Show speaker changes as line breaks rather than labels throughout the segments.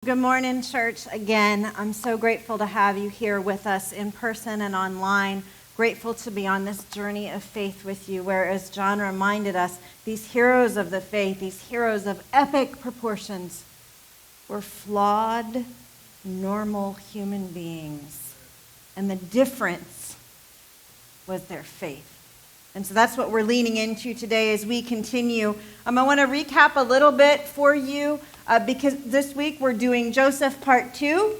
Good morning, church. Again, I'm so grateful to have you here with us in person and online. Grateful to be on this journey of faith with you, where, as John reminded us, these heroes of the faith, these heroes of epic proportions, were flawed, normal human beings. And the difference was their faith. And so that's what we're leaning into today as we continue. I want to recap a little bit for you because this week we're doing Joseph Part 2.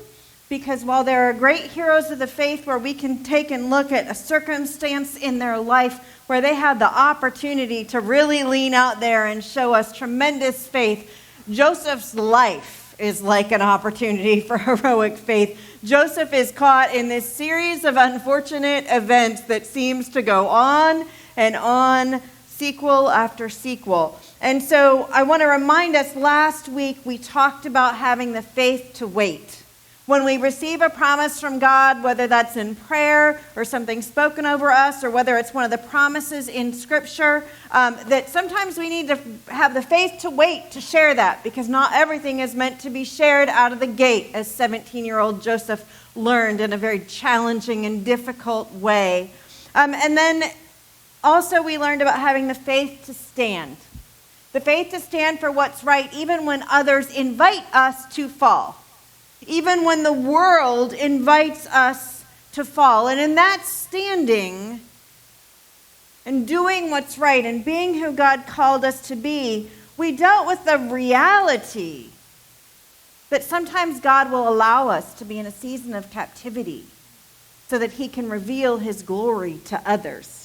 Because while there are great heroes of the faith where we can take and look at a circumstance in their life where they had the opportunity to really lean out there and show us tremendous faith, Joseph's life is like an opportunity for heroic faith. Joseph is caught in this series of unfortunate events that seems to go on and on, sequel after sequel. And so I want to remind us, last week we talked about having the faith to wait. When we receive a promise from God, whether that's in prayer or something spoken over us, or whether it's one of the promises in Scripture, that sometimes we need to have the faith to wait to share that, because not everything is meant to be shared out of the gate, as 17-year-old Joseph learned in a very challenging and difficult way. And then also we learned about having the faith to stand. The faith to stand for what's right, even when others invite us to fall. Even when the world invites us to fall. And in that standing and doing what's right and being who God called us to be, we dealt with the reality that sometimes God will allow us to be in a season of captivity so that He can reveal His glory to others.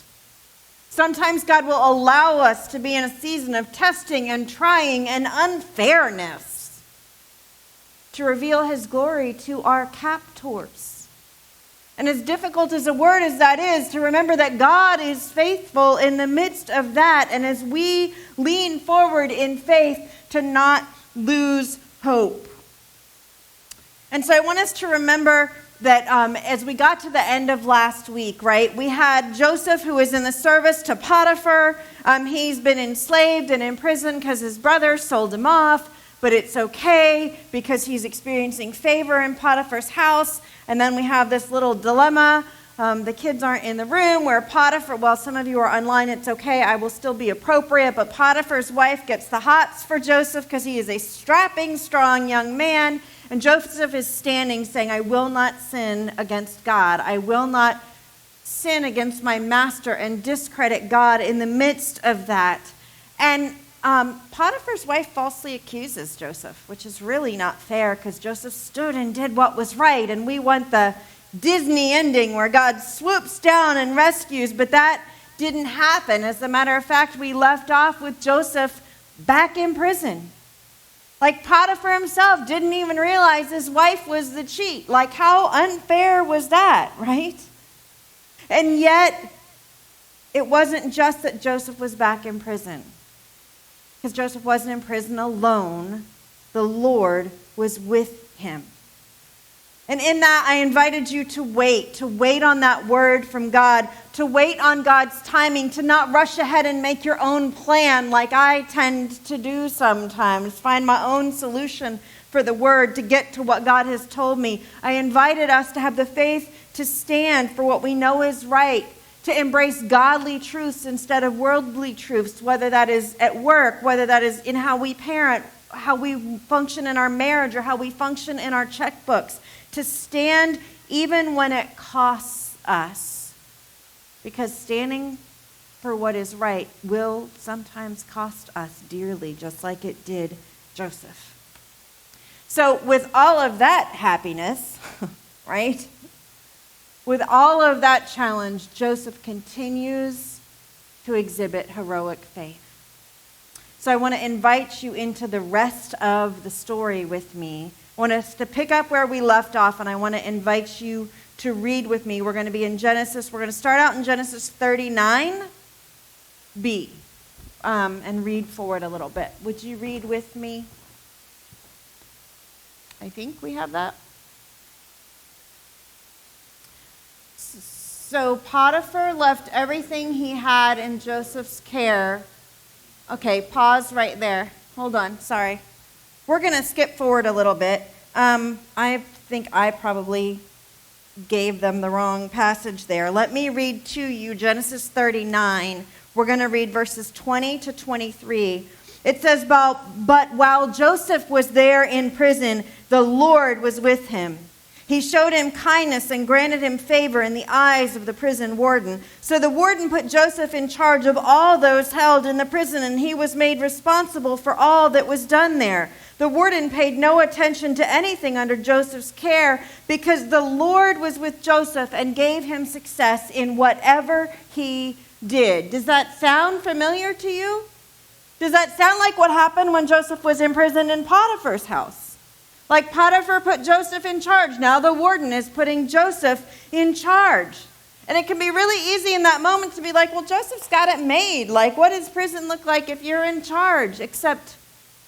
Sometimes God will allow us to be in a season of testing and trying and unfairness to reveal His glory to our captors. And as difficult as a word as that is, to remember that God is faithful in the midst of that, and as we lean forward in faith, to not lose hope. And so I want us to remember that as we got to the end of last week, right, we had Joseph, who was in the service to Potiphar. He's been enslaved and in prison because his brother sold him off. But it's okay because he's experiencing favor in Potiphar's house. And then we have this little dilemma. The kids aren't in the room where Potiphar, well, some of you are online, it's okay, I will still be appropriate. But Potiphar's wife gets the hots for Joseph because he is a strapping, strong young man. And Joseph is standing saying, I will not sin against God. I will not sin against my master and discredit God in the midst of that. And Potiphar's wife falsely accuses Joseph, which is really not fair because Joseph stood and did what was right. And we want the Disney ending where God swoops down and rescues, but that didn't happen. As a matter of fact, we left off with Joseph back in prison. Like Potiphar himself didn't even realize his wife was the cheat. Like, how unfair was that, right? And yet, it wasn't just that Joseph was back in prison. Because Joseph wasn't in prison alone. The Lord was with him. And in that, I invited you to wait on that word from God, to wait on God's timing, to not rush ahead and make your own plan like I tend to do sometimes, find my own solution for the word to get to what God has told me. I invited us to have the faith to stand for what we know is right, to embrace godly truths instead of worldly truths, whether that is at work, whether that is in how we parent, how we function in our marriage, or how we function in our checkbooks. To stand even when it costs us. Because standing for what is right will sometimes cost us dearly, just like it did Joseph. So with all of that happiness, right? With all of that challenge, Joseph continues to exhibit heroic faith. So I want to invite you into the rest of the story with me. I want us to pick up where we left off, and I want to invite you to read with me. We're going to be in Genesis. We're going to start out in Genesis 39b and read forward a little bit. Would you read with me? I think we have that. So Potiphar left everything he had in Joseph's care. Okay, pause right there. Hold on, sorry. We're going to skip forward a little bit. I think I probably gave them the wrong passage there. Let me read to you Genesis 39. We're going to read verses 20 to 23. It says, but while Joseph was there in prison, the Lord was with him. He showed him kindness and granted him favor in the eyes of the prison warden. So the warden put Joseph in charge of all those held in the prison, and he was made responsible for all that was done there. The warden paid no attention to anything under Joseph's care because the Lord was with Joseph and gave him success in whatever he did. Does that sound familiar to you? Does that sound like what happened when Joseph was imprisoned in Potiphar's house? Like Potiphar put Joseph in charge. Now the warden is putting Joseph in charge. And it can be really easy in that moment to be like, well, Joseph's got it made. Like, what does prison look like if you're in charge? Except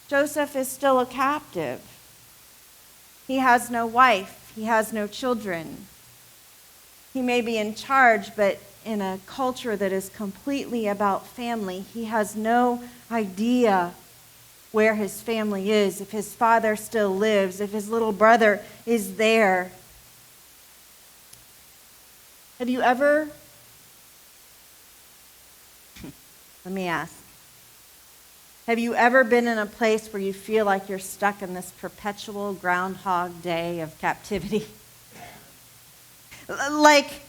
Joseph is still a captive. He has no wife. He has no children. He may be in charge, but in a culture that is completely about family, he has no idea where his family is, if his father still lives, if his little brother is there. Have you ever, let me ask, have you ever been in a place where you feel like you're stuck in this perpetual Groundhog Day of captivity? Like,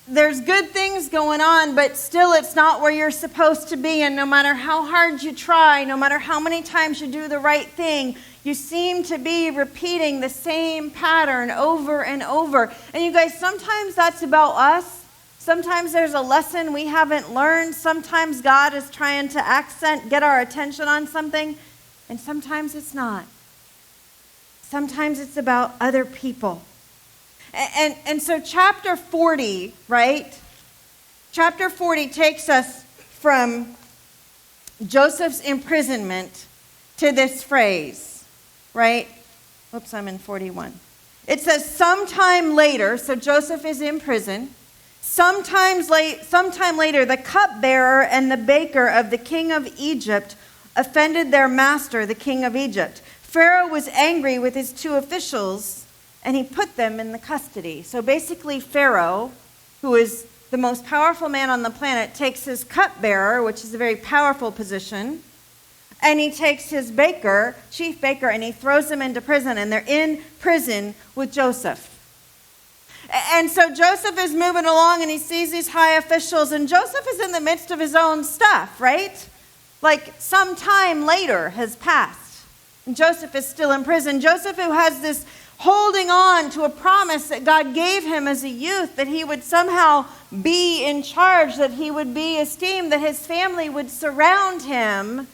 there's good things going on, but still it's not where you're supposed to be. And no matter how hard you try, no matter how many times you do the right thing, you seem to be repeating the same pattern over and over. And you guys, sometimes that's about us. Sometimes there's a lesson we haven't learned. Sometimes God is trying to get our attention on something. And sometimes it's not. Sometimes it's about other people. And so chapter 40, right? Chapter 40 takes us from Joseph's imprisonment to this phrase, right? Oops, I'm in 41. It says, sometime later, so Joseph is in prison. Sometime later, the cupbearer and the baker of the king of Egypt offended their master, the king of Egypt. Pharaoh was angry with his two officials, and he put them in the custody. So basically, Pharaoh, who is the most powerful man on the planet, takes his cupbearer, which is a very powerful position, and he takes his baker, chief baker, and he throws them into prison, and they're in prison with Joseph. And so Joseph is moving along, and he sees these high officials, and Joseph is in the midst of his own stuff, right? Like, some time later has passed, and Joseph is still in prison. Joseph, who has this holding on to a promise that God gave him as a youth, that he would somehow be in charge, that he would be esteemed, that his family would surround him.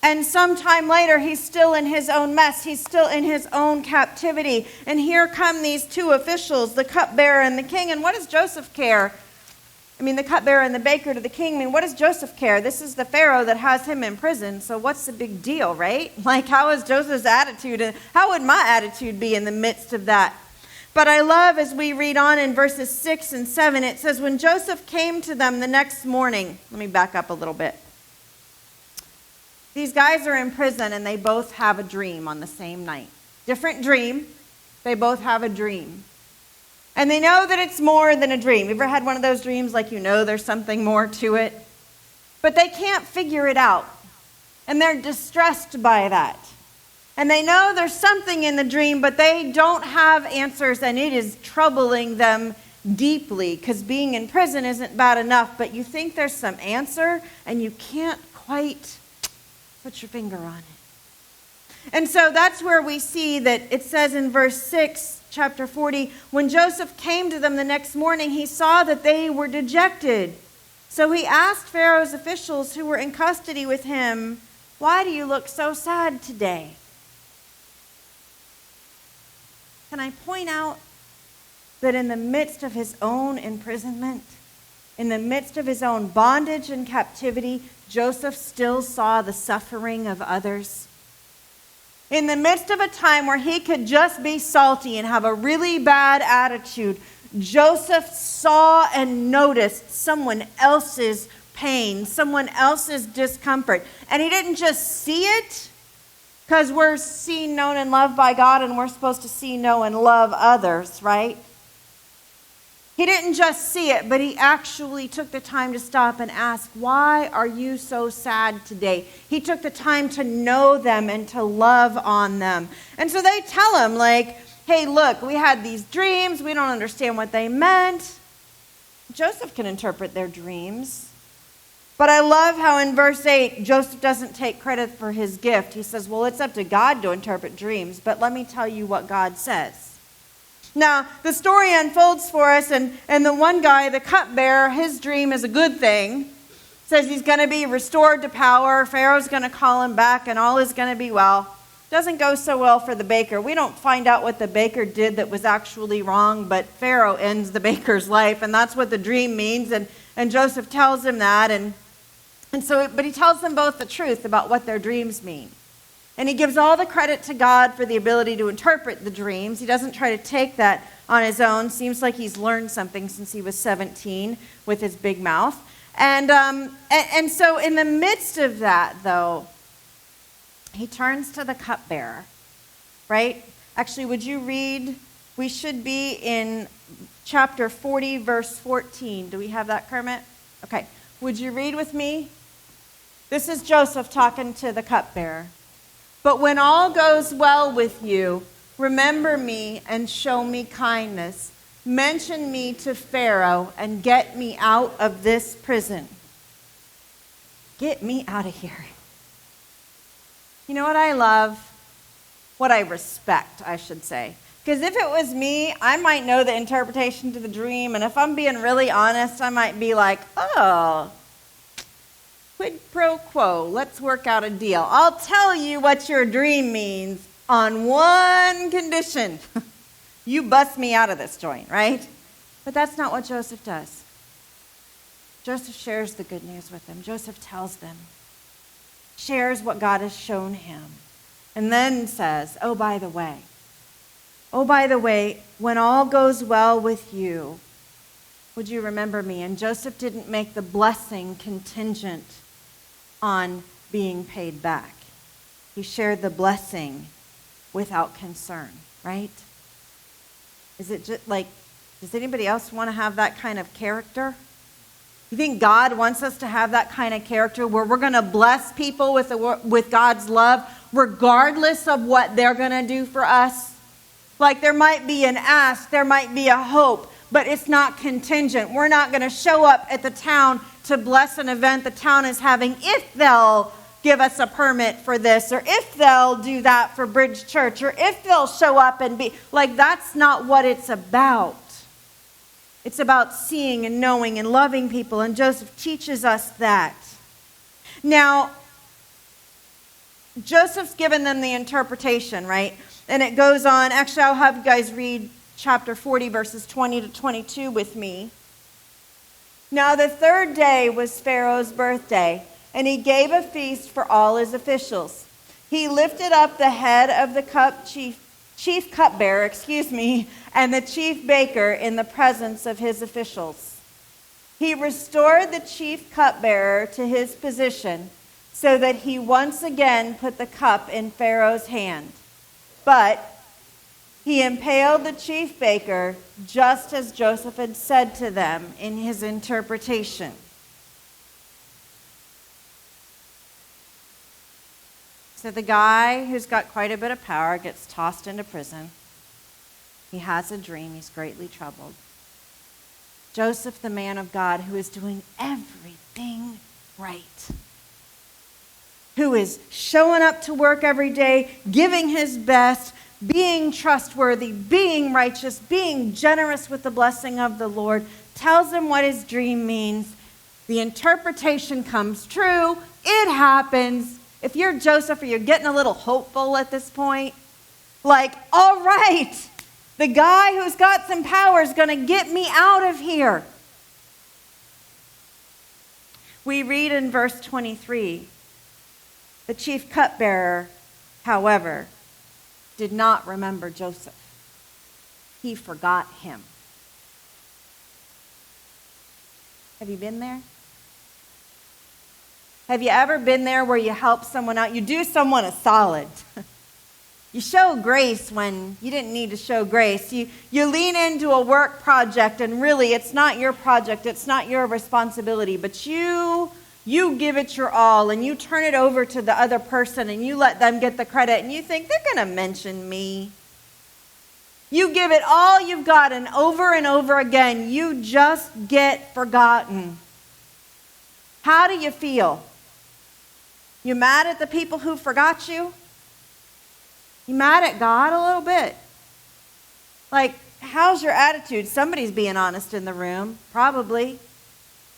And sometime later, he's still in his own mess. He's still in his own captivity. And here come these two officials, the cupbearer and the king. And what does Joseph care? The cupbearer and the baker to the king. What does Joseph care? This is the Pharaoh that has him in prison. So what's the big deal, right? Like, how is Joseph's attitude? And how would my attitude be in the midst of that? But I love, as we read on in verses 6 and 7, it says, when Joseph came to them the next morning, let me back up a little bit. These guys are in prison, and they both have a dream on the same night. Different dream. They both have a dream. And they know that it's more than a dream. You ever had one of those dreams like there's something more to it? But they can't figure it out. And they're distressed by that. And they know there's something in the dream, but they don't have answers, and it is troubling them deeply, because being in prison isn't bad enough, but you think there's some answer, and you can't quite put your finger on it. And so that's where we see that it says in verse 6, chapter 40, when Joseph came to them the next morning, he saw that they were dejected. So he asked Pharaoh's officials who were in custody with him, why do you look so sad today? Can I point out that in the midst of his own imprisonment, in the midst of his own bondage and captivity, Joseph still saw the suffering of others? In the midst of a time where he could just be salty and have a really bad attitude, Joseph saw and noticed someone else's pain, someone else's discomfort. And he didn't just see it, Because we're seen, known, and loved by God, and we're supposed to see, know, and love others, right? He didn't just see it, but he actually took the time to stop and ask, why are you so sad today? He took the time to know them and to love on them. And so they tell him, like, hey, look, we had these dreams. We don't understand what they meant. Joseph can interpret their dreams. But I love how in verse 8, Joseph doesn't take credit for his gift. He says, well, it's up to God to interpret dreams, but let me tell you what God says. Now, the story unfolds for us, and the one guy, the cupbearer, his dream is a good thing. Says he's going to be restored to power. Pharaoh's going to call him back, and all is going to be well. Doesn't go so well for the baker. We don't find out what the baker did that was actually wrong, but Pharaoh ends the baker's life, and that's what the dream means. And Joseph tells him that, but he tells them both the truth about what their dreams mean. And he gives all the credit to God for the ability to interpret the dreams. He doesn't try to take that on his own. Seems like he's learned something since he was 17 with his big mouth. And so in the midst of that, though, he turns to the cupbearer, right? Actually, would you read? We should be in chapter 40, verse 14. Do we have that, Kermit? Okay. Would you read with me? This is Joseph talking to the cupbearer. But when all goes well with you, remember me and show me kindness. Mention me to Pharaoh and get me out of this prison. Get me out of here. You know what I love? What I respect, I should say. Because if it was me, I might know the interpretation to the dream. And if I'm being really honest, I might be like, oh, quid pro quo. Let's work out a deal. I'll tell you what your dream means on one condition. You bust me out of this joint, right? But that's not what Joseph does. Joseph shares the good news with them. Joseph tells them, shares what God has shown him, and then says, oh, by the way, when all goes well with you, would you remember me? And Joseph didn't make the blessing contingent on being paid back. He shared the blessing without concern, right? Is it just like, does anybody else want to have that kind of character? You think God wants us to have that kind of character where we're going to bless people with God's love regardless of what they're going to do for us? Like there might be an ask, there might be a hope, but it's not contingent. We're not going to show up at the town to bless an event the town is having if they'll give us a permit for this, or if they'll do that for Bridge Church, or if they'll show up and be like, that's not what it's about. It's about seeing and knowing and loving people, and Joseph teaches us that. Now, Joseph's given them the interpretation, right? And it goes on. Actually, I'll have you guys read chapter 40, verses 20 to 22 with me. Now, the third day was Pharaoh's birthday, and he gave a feast for all his officials. He lifted up the head of the chief cupbearer, and the chief baker in the presence of his officials. He restored the chief cupbearer to his position so that he once again put the cup in Pharaoh's hand. But he impaled the chief baker just as Joseph had said to them in his interpretation. So the guy who's got quite a bit of power gets tossed into prison. He has a dream. He's greatly troubled. Joseph, the man of God, who is doing everything right, who is showing up to work every day, giving his best, being trustworthy, being righteous, being generous with the blessing of the Lord, tells him what his dream means. The interpretation comes true. It happens. If you're Joseph, or you're getting a little hopeful at this point, like, all right, the guy who's got some power is going to get me out of here. We read in verse 23, the chief cupbearer, however, did not remember Joseph. He forgot him. Have you been there? Have you ever been there where you help someone out? You do someone a solid. You show grace when you didn't need to show grace. You lean into a work project, and really it's not your project, it's not your responsibility, but you give it your all, and you turn it over to the other person, and you let them get the credit, and you think, they're going to mention me. You give it all you've got, and over again, you just get forgotten. How do you feel? You mad at the people who forgot you? You mad at God a little bit? Like, how's your attitude? Somebody's being honest in the room, probably.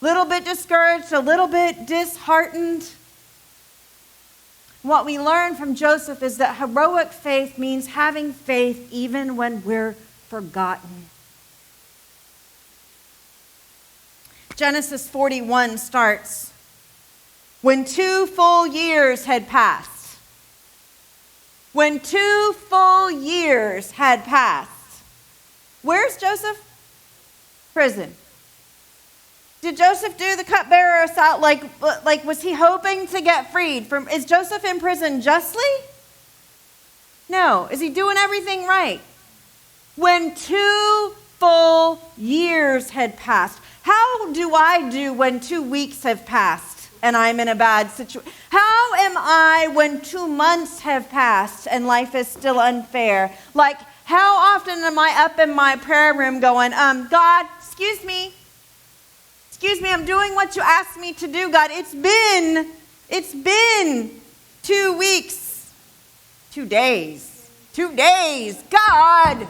Little bit discouraged, a little bit disheartened. What we learn from Joseph is that heroic faith means having faith even when we're forgotten. Genesis 41 starts, when 2 full years had passed. When 2 full years had passed. Where's Joseph? Prison. Did Joseph do the cupbearer assault? Like was he hoping to get freed from? Is Joseph in prison justly? No. Is he doing everything right? When 2 full years had passed. How do I do when 2 weeks have passed and I'm in a bad situation? How am I when 2 months have passed and life is still unfair? Like, how often am I up in my prayer room going, God, excuse me, I'm doing what you asked me to do, God. It's been 2 weeks, 2 days, God.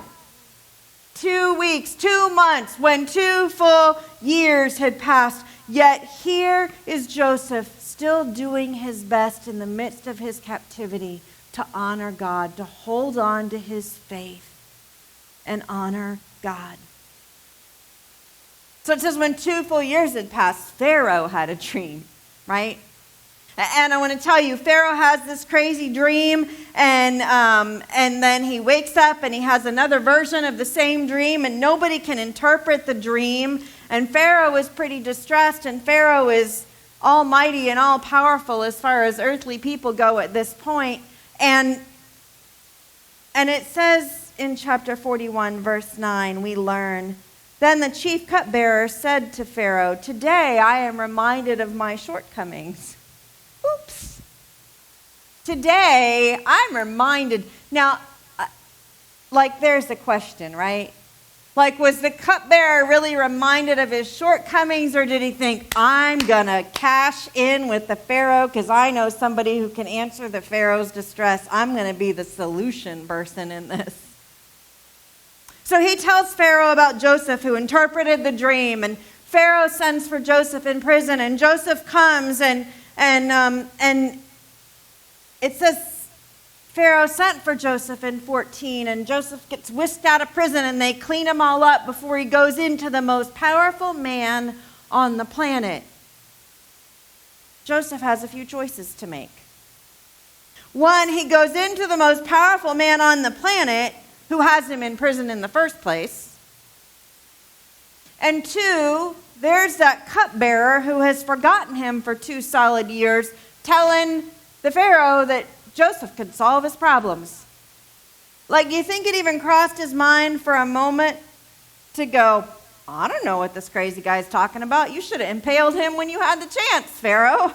2 weeks, 2 months, when 2 full years had passed. Yet here is Joseph still doing his best in the midst of his captivity to honor God, to hold on to his faith and honor God. So it says when 2 full years had passed, Pharaoh had a dream, right? And I want to tell you, Pharaoh has this crazy dream, and then he wakes up and he has another version of the same dream, and nobody can interpret the dream. And Pharaoh is pretty distressed, and Pharaoh is almighty and all-powerful as far as earthly people go at this point. And it says in chapter 41, verse 9, we learn, then the chief cupbearer said to Pharaoh, today I am reminded of my shortcomings. Oops. Today, I'm reminded. Now, there's the question, right? Was the cupbearer really reminded of his shortcomings, or did he think, I'm going to cash in with the Pharaoh because I know somebody who can answer the Pharaoh's distress. I'm going to be the solution person in this. So he tells Pharaoh about Joseph, who interpreted the dream, and Pharaoh sends for Joseph in prison, and Joseph comes and it says Pharaoh sent for Joseph in 14, and Joseph gets whisked out of prison, and they clean him all up before he goes into the most powerful man on the planet. Joseph has a few choices to make. One, he goes into the most powerful man on the planet who has him in prison in the first place. And 2, there's that cupbearer who has forgotten him for 2 solid years, telling the Pharaoh that Joseph could solve his problems. You think it even crossed his mind for a moment to go, I don't know what this crazy guy's talking about. You should have impaled him when you had the chance, Pharaoh.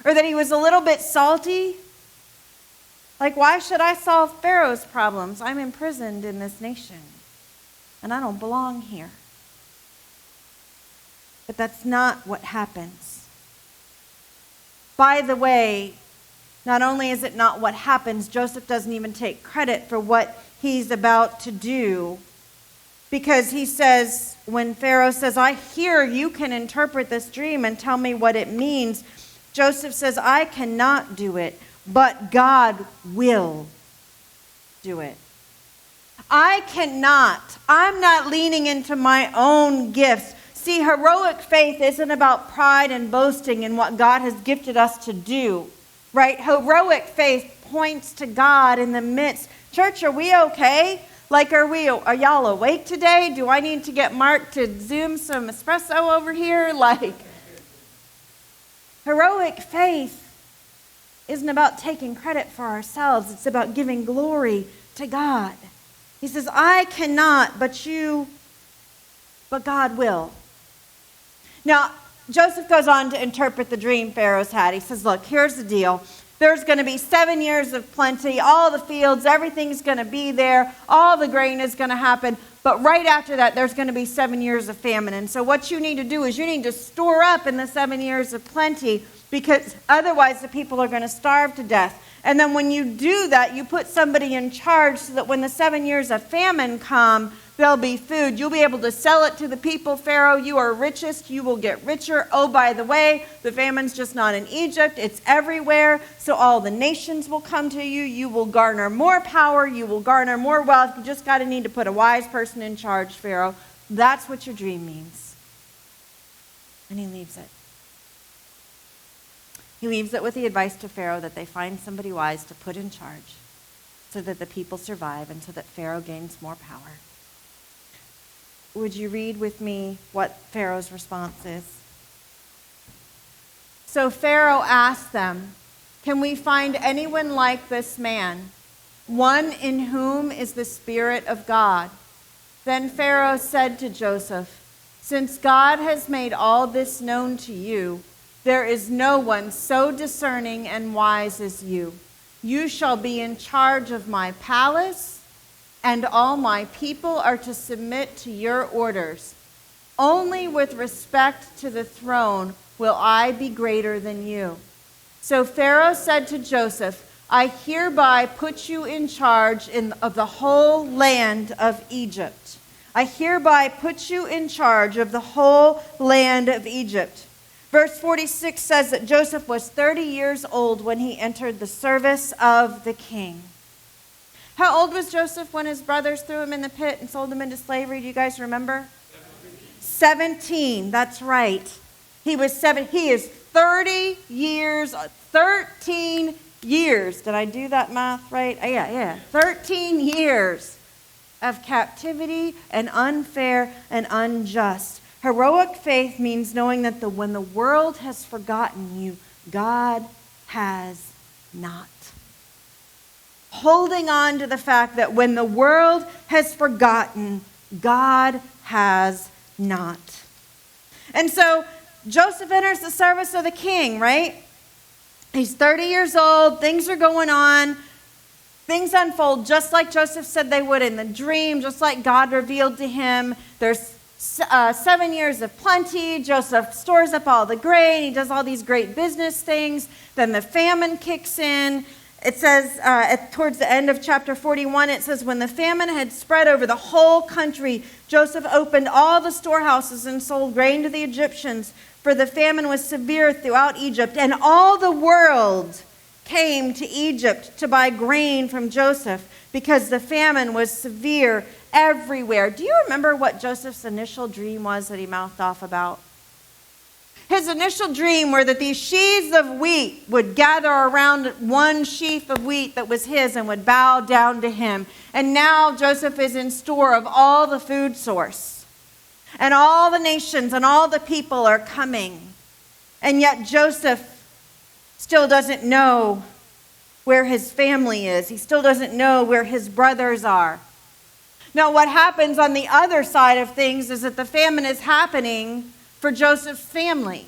Or that he was a little bit salty. Why should I solve Pharaoh's problems? I'm imprisoned in this nation, and I don't belong here. But that's not what happens. By the way, not only is it not what happens, Joseph doesn't even take credit for what he's about to do, because he says, when Pharaoh says, I hear you can interpret this dream and tell me what it means, Joseph says, I cannot do it, but God will do it. I cannot. I'm not leaning into my own gifts. See, heroic faith isn't about pride and boasting in what God has gifted us to do, right? Heroic faith points to God in the midst. Church, are we okay? Are y'all awake today? Do I need to get Mark to Zoom some espresso over here? Heroic faith isn't about taking credit for ourselves. It's about giving glory to God. He says, I cannot, but God will. Now, Joseph goes on to interpret the dream Pharaoh's had. He says, look, here's the deal. There's going to be 7 years of plenty, all the fields, everything's going to be there, all the grain is going to happen. But right after that, there's going to be 7 years of famine. And so what you need to do is you need to store up in the 7 years of plenty, because otherwise the people are going to starve to death. And then when you do that, you put somebody in charge so that when the 7 years of famine come, there'll be food. You'll be able to sell it to the people. Pharaoh, you are richest. You will get richer. Oh, by the way, the famine's just not in Egypt. It's everywhere. So all the nations will come to you. You will garner more power. You will garner more wealth. You just got to need to put a wise person in charge, Pharaoh. That's what your dream means. And he leaves it. He leaves it with the advice to Pharaoh that they find somebody wise to put in charge so that the people survive and so that Pharaoh gains more power. Would you read with me what Pharaoh's response is? So Pharaoh asked them, can we find anyone like this man, one in whom is the Spirit of God? Then Pharaoh said to Joseph, since God has made all this known to you, there is no one so discerning and wise as you. You shall be in charge of my palace, and all my people are to submit to your orders. Only with respect to the throne will I be greater than you. So Pharaoh said to Joseph, I hereby put you in charge of the whole land of Egypt. I hereby put you in charge of the whole land of Egypt. Verse 46 says that Joseph was 30 years old when he entered the service of the king. How old was Joseph when his brothers threw him in the pit and sold him into slavery? Do you guys remember? 17. That's right. He was 7. He is 30 years, 13 years. Did I do that math right? Yeah. 13 years of captivity and unfair and unjust. Heroic faith means knowing that when the world has forgotten you, God has not. Holding on to the fact that when the world has forgotten, God has not. And so Joseph enters the service of the king, right? He's 30 years old. Things are going on. Things unfold just like Joseph said they would in the dream, just like God revealed to him. There's 7 years of plenty. Joseph stores up all the grain. He does all these great business things. Then the famine kicks in. It says, towards the end of chapter 41, it says, when the famine had spread over the whole country, Joseph opened all the storehouses and sold grain to the Egyptians, for the famine was severe throughout Egypt. And all the world came to Egypt to buy grain from Joseph, because the famine was severe everywhere. Do you remember what Joseph's initial dream was that he mouthed off about? His initial dream were that these sheaves of wheat would gather around one sheaf of wheat that was his and would bow down to him. And now Joseph is in store of all the food source. And all the nations and all the people are coming. And yet Joseph still doesn't know where his family is. He still doesn't know where his brothers are. Now what happens on the other side of things is that the famine is happening for Joseph's family.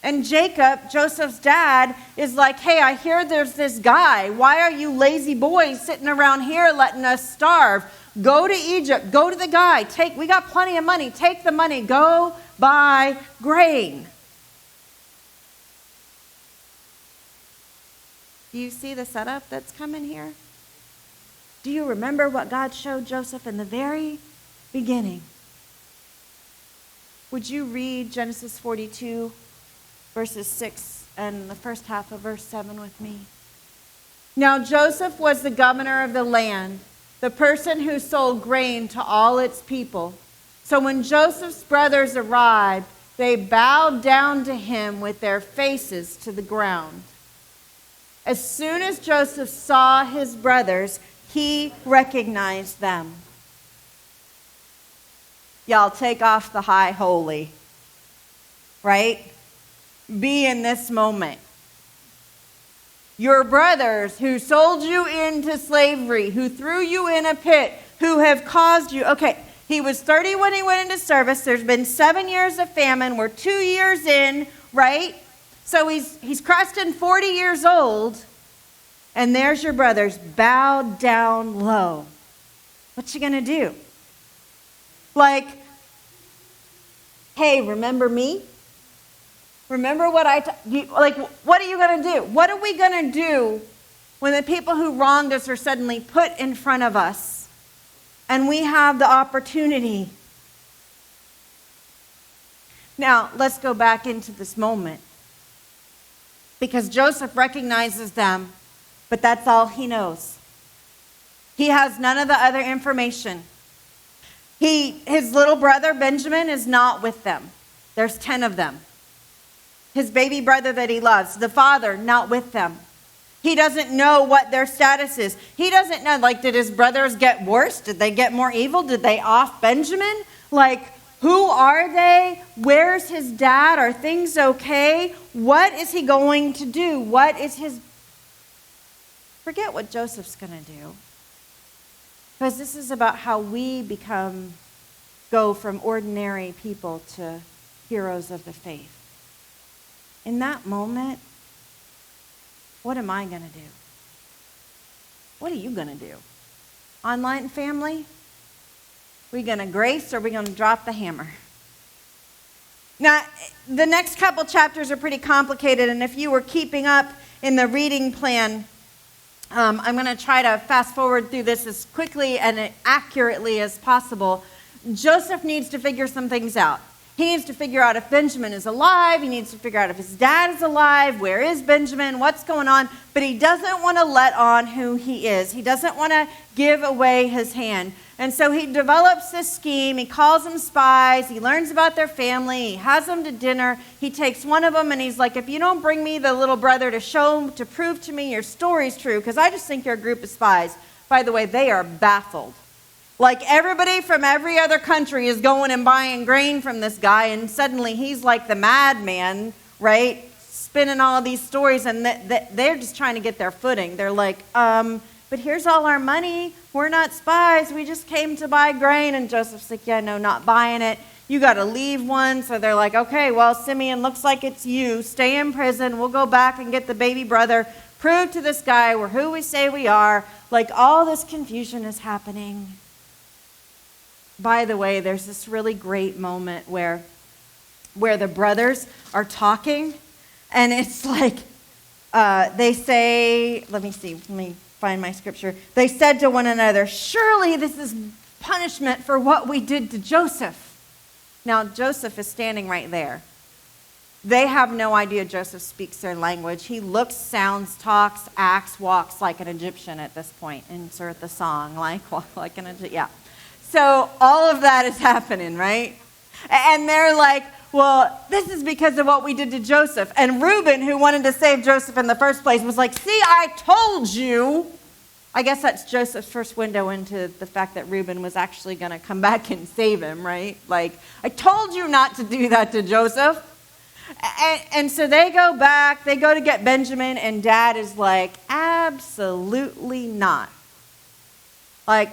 And Jacob, Joseph's dad, is like, hey, I hear there's this guy. Why are you lazy boys sitting around here letting us starve? Go to Egypt. Go to the guy. We got plenty of money. Take the money. Go buy grain. Do you see the setup that's coming here? Do you remember what God showed Joseph in the very beginning? Would you read Genesis 42, verses 6 and the first half of verse 7 with me? Now Joseph was the governor of the land, the person who sold grain to all its people. So when Joseph's brothers arrived, they bowed down to him with their faces to the ground. As soon as Joseph saw his brothers, he recognized them. Y'all take off the high holy, right? be in this moment. Your brothers who sold you into slavery, who threw you in a pit, who have caused you. Okay, he was 30 when he went into service. There's been 7 years of famine. We're 2 years in, right? So he's crossing 40 years old. And there's your brothers bowed down low. What you gonna do? Like, hey, remember me? Remember what what are you going to do? What are we going to do when the people who wronged us are suddenly put in front of us and we have the opportunity? Now, let's go back into this moment. Because Joseph recognizes them, but that's all he knows. He has none of the other information. His little brother, Benjamin, is not with them. There's 10 of them. His baby brother that he loves, the father, not with them. He doesn't know what their status is. He doesn't know, did his brothers get worse? Did they get more evil? Did they off Benjamin? Who are they? Where's his dad? Are things okay? What is he going to do? Forget what Joseph's going to do. Because this is about how we go from ordinary people to heroes of the faith. In that moment, what am I going to do? What are you going to do? Online family? We going to grace or are we going to drop the hammer? Now, the next couple chapters are pretty complicated, and if you were keeping up in the reading plan, I'm going to try to fast forward through this as quickly and accurately as possible. Joseph needs to figure some things out. He needs to figure out if Benjamin is alive. He needs to figure out if his dad is alive. Where is Benjamin? What's going on? But he doesn't want to let on who he is. He doesn't want to give away his hand. And so he develops this scheme. He calls them spies. He learns about their family. He has them to dinner. He takes one of them and he's like, if you don't bring me the little brother to prove to me your story's true, because I just think you're a group of spies. By the way, they are baffled. Everybody from every other country is going and buying grain from this guy, and suddenly he's like the madman, right? Spinning all these stories, and they're just trying to get their footing. They're like, but here's all our money. We're not spies. We just came to buy grain. And Joseph's like, yeah, no, not buying it. You got to leave one. So they're like, okay, well, Simeon, looks like it's you. Stay in prison. We'll go back and get the baby brother. Prove to this guy we're who we say we are. All this confusion is happening. By the way, there's this really great moment where the brothers are talking, and it's they say, let me find my scripture. They said to one another, surely this is punishment for what we did to Joseph. Now, Joseph is standing right there. They have no idea Joseph speaks their language. He looks, sounds, talks, acts, walks like an Egyptian at this point. Insert the song, walk like an Egyptian, yeah. So all of that is happening, right? And they're like, well, this is because of what we did to Joseph. And Reuben, who wanted to save Joseph in the first place, was like, see, I told you. I guess that's Joseph's first window into the fact that Reuben was actually going to come back and save him, right? I told you not to do that to Joseph. And so they go back, they go to get Benjamin, and Dad is like, absolutely not.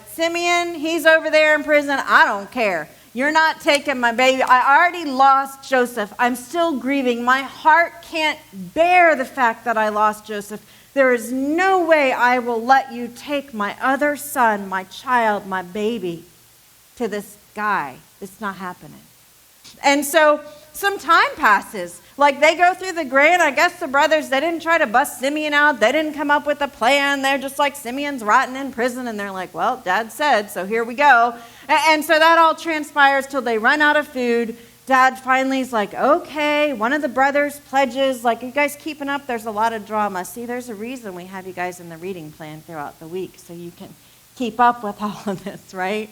Simeon, he's over there in prison. I don't care. You're not taking my baby. I already lost Joseph. I'm still grieving. My heart can't bear the fact that I lost Joseph. There is no way I will let you take my other son, my child, my baby, to this guy. It's not happening. And so some time passes. They go through the grain. I guess the brothers, they didn't try to bust Simeon out. They didn't come up with a plan. They're just like, Simeon's rotting in prison. And they're like, well, Dad said, so here we go. And so that all transpires till they run out of food. Dad finally is like, okay, one of the brothers pledges, you guys keeping up? There's a lot of drama. See, there's a reason we have you guys in the reading plan throughout the week, so you can keep up with all of this, right?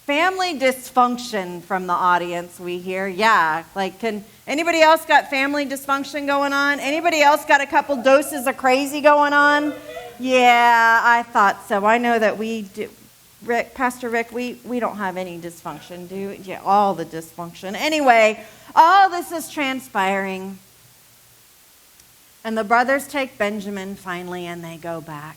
Family dysfunction from the audience, we hear. Yeah, can anybody else got family dysfunction going on? Anybody else got a couple doses of crazy going on? Yeah, I thought so. I know that we do. Pastor Rick, we don't have any dysfunction, do we? Yeah, all the dysfunction. Anyway, All this is transpiring. And the brothers take Benjamin finally, and they go back.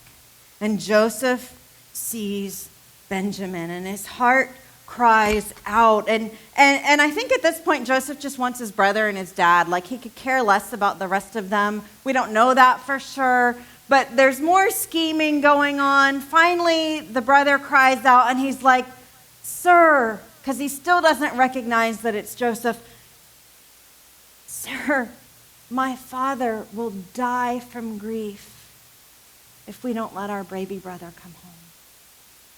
And Joseph sees Benjamin, and his heart cries out. And I think at this point, Joseph just wants his brother and his dad. Like, he could care less about the rest of them. We don't know that for sure. But there's more scheming going on. Finally, the brother cries out, and he's like, "Sir," because he still doesn't recognize that it's Joseph. "Sir, my father will die from grief if we don't let our baby brother come home.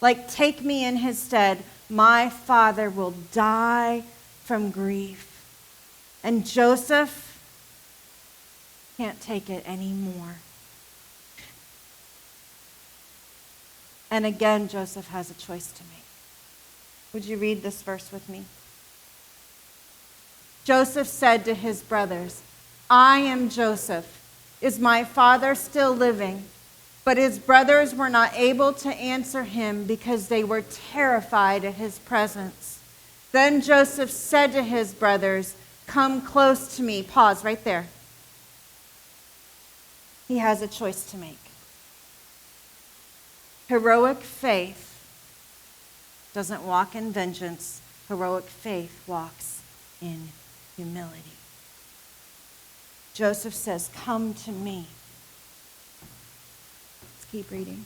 Like, take me in his stead. My father will die from grief." And Joseph can't take it anymore. And again, Joseph has a choice to make. Would you read this verse with me? Joseph said to his brothers, "I am Joseph. Is my father still living?" But his brothers were not able to answer him because they were terrified at his presence. Then Joseph said to his brothers, "Come close to me." Pause right there. He has a choice to make. Heroic faith doesn't walk in vengeance. Heroic faith walks in humility. Joseph says, "Come to me." Let's keep reading.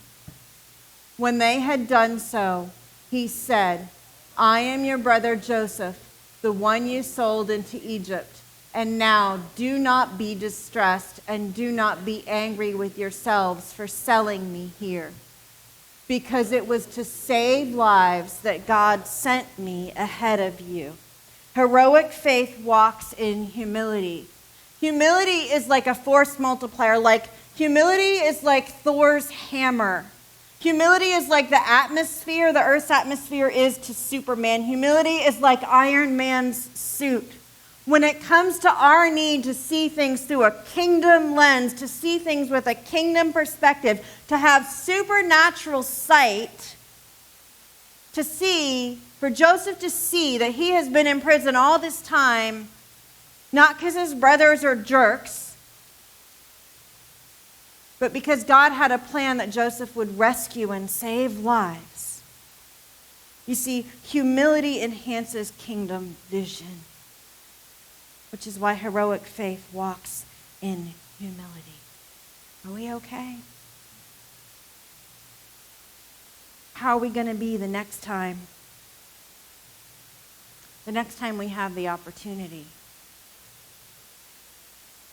When they had done so, he said, "I am your brother Joseph, the one you sold into Egypt. And now do not be distressed and do not be angry with yourselves for selling me here, because it was to save lives that God sent me ahead of you." Heroic faith walks in humility. Humility is like a force multiplier. Humility is like Thor's hammer. Humility is like the atmosphere, the earth's atmosphere is to Superman. Humility is like Iron Man's suit. When it comes to our need to see things through a kingdom lens, to see things with a kingdom perspective, to have supernatural sight, for Joseph to see that he has been in prison all this time, not because his brothers are jerks, but because God had a plan that Joseph would rescue and save lives. You see, humility enhances kingdom vision, which is why heroic faith walks in humility. Are we okay? How are we going to be the next time? The next time we have the opportunity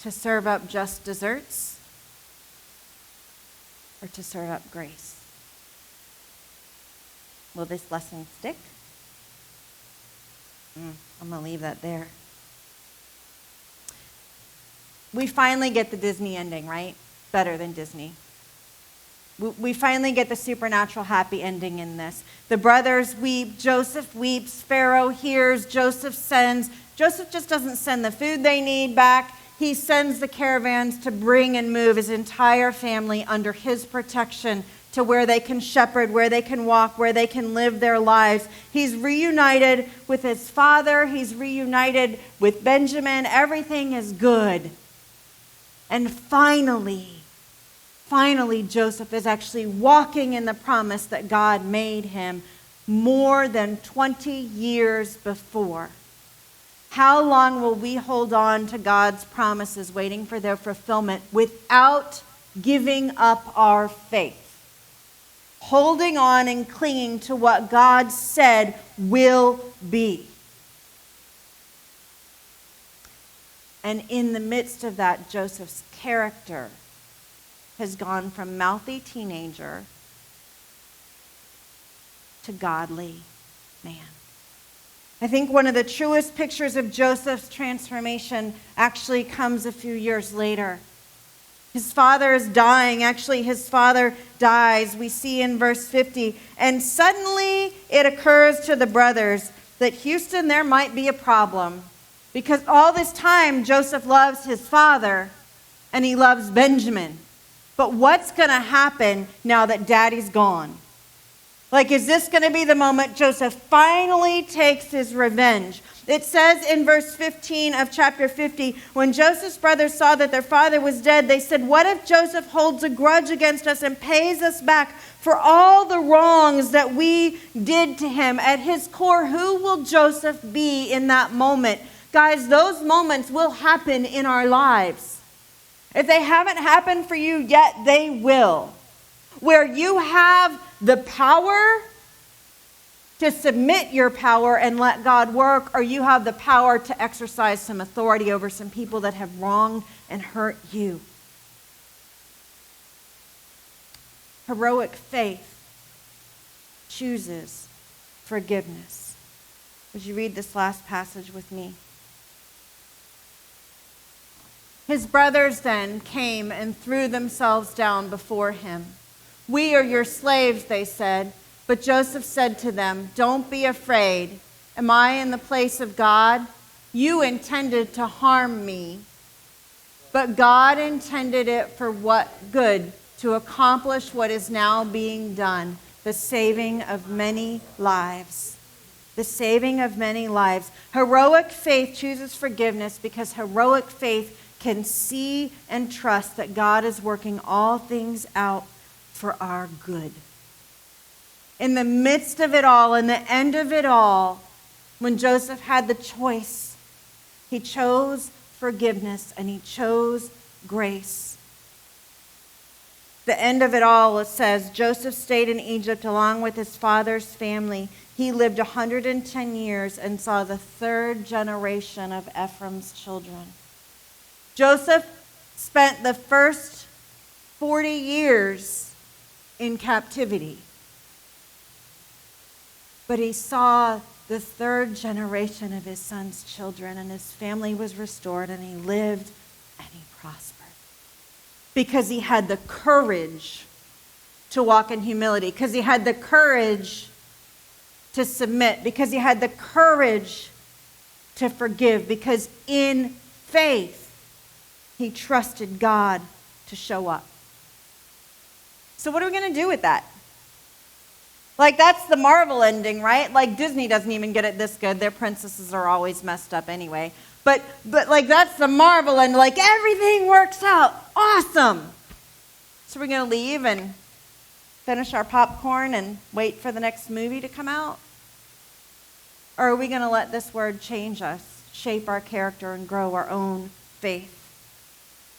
to serve up just desserts or to serve up grace? Will this lesson stick? I'm going to leave that there. We finally get the Disney ending, right? Better than Disney. We finally get the supernatural happy ending in this. The brothers weep. Joseph weeps. Pharaoh hears. Joseph sends. Joseph just doesn't send the food they need back. He sends the caravans to bring and move his entire family under his protection to where they can shepherd, where they can walk, where they can live their lives. He's reunited with his father. He's reunited with Benjamin. Everything is good. And finally, Joseph is actually walking in the promise that God made him more than 20 years before. How long will we hold on to God's promises, waiting for their fulfillment, without giving up our faith? Holding on and clinging to what God said will be. And in the midst of that, Joseph's character has gone from mouthy teenager to godly man. I think one of the truest pictures of Joseph's transformation actually comes a few years later. His father is dying. Actually, his father dies. We see in verse 50. And suddenly it occurs to the brothers that, Houston, there might be a problem. Because all this time, Joseph loves his father and he loves Benjamin. But what's going to happen now that daddy's gone? Like, is this going to be the moment Joseph finally takes his revenge? It says in verse 15 of chapter 50, when Joseph's brothers saw that their father was dead, they said, "What if Joseph holds a grudge against us and pays us back for all the wrongs that we did to him?" At his core, who will Joseph be in that moment? Guys, those moments will happen in our lives. If they haven't happened for you yet, they will. Where you have the power to submit your power and let God work, or you have the power to exercise some authority over some people that have wronged and hurt you. Heroic faith chooses forgiveness. Would you read this last passage with me? His brothers then came and threw themselves down before him. "We are your slaves," they said. But Joseph said to them, "Don't be afraid. Am I in the place of God? You intended to harm me, but God intended it for what good? To accomplish what is now being done, the saving of many lives." The saving of many lives. Heroic faith chooses forgiveness because heroic faith can see and trust that God is working all things out for our good. In the midst of it all, in the end of it all, when Joseph had the choice, he chose forgiveness and he chose grace. The end of it all, it says, Joseph stayed in Egypt along with his father's family. He lived 110 years and saw the third generation of Ephraim's children. Joseph spent the first 40 years in captivity. But he saw the third generation of his son's children, and his family was restored, and he lived and he prospered. Because he had the courage to walk in humility, because he had the courage to submit, because he had the courage to forgive, because in faith he trusted God to show up. So what are we going to do with that? Like, that's the Marvel ending, right? Like, Disney doesn't even get it this good. Their princesses are always messed up anyway. But like, that's the Marvel end. Like, everything works out. Awesome. So we're going to leave and finish our popcorn and wait for the next movie to come out? Or are we going to let this word change us, shape our character, and grow our own faith?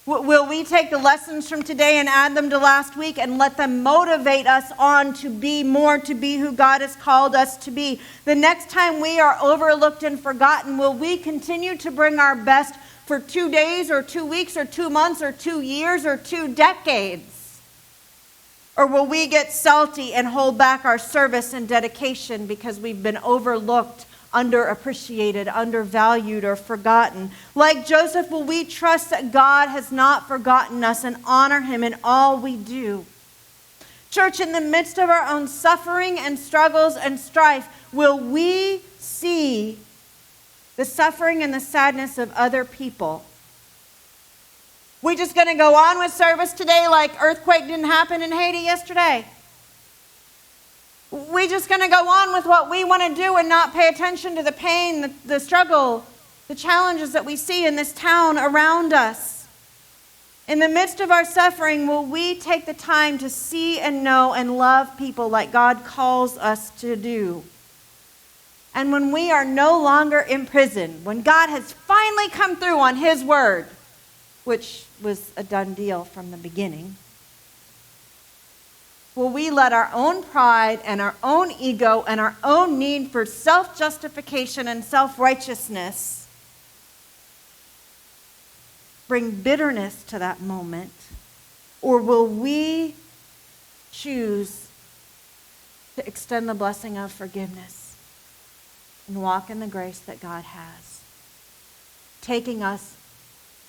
Will we take the lessons from today and add them to last week and let them motivate us on to be more, to be who God has called us to be? The next time we are overlooked and forgotten, will we continue to bring our best for 2 days or 2 weeks or 2 months or 2 years or 2 decades? Or will we get salty and hold back our service and dedication because we've been overlooked, underappreciated, undervalued, or forgotten? Like Joseph, will we trust that God has not forgotten us and honor him in all we do? Church, in the midst of our own suffering and struggles and strife, will we see the suffering and the sadness of other people? We just going to go on with service today like earthquake didn't happen in Haiti yesterday? We just going to go on with what we want to do and not pay attention to the pain, the struggle, the challenges that we see in this town around us? In the midst of our suffering, will we take the time to see and know and love people like God calls us to do? And when we are no longer in prison, when God has finally come through on his word, which was a done deal from the beginning, will we let our own pride and our own ego and our own need for self-justification and self-righteousness bring bitterness to that moment? Or will we choose to extend the blessing of forgiveness and walk in the grace that God has, taking us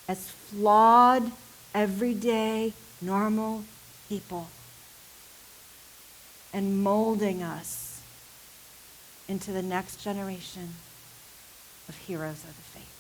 as flawed, everyday, normal people and molding us into the next generation of heroes of the faith?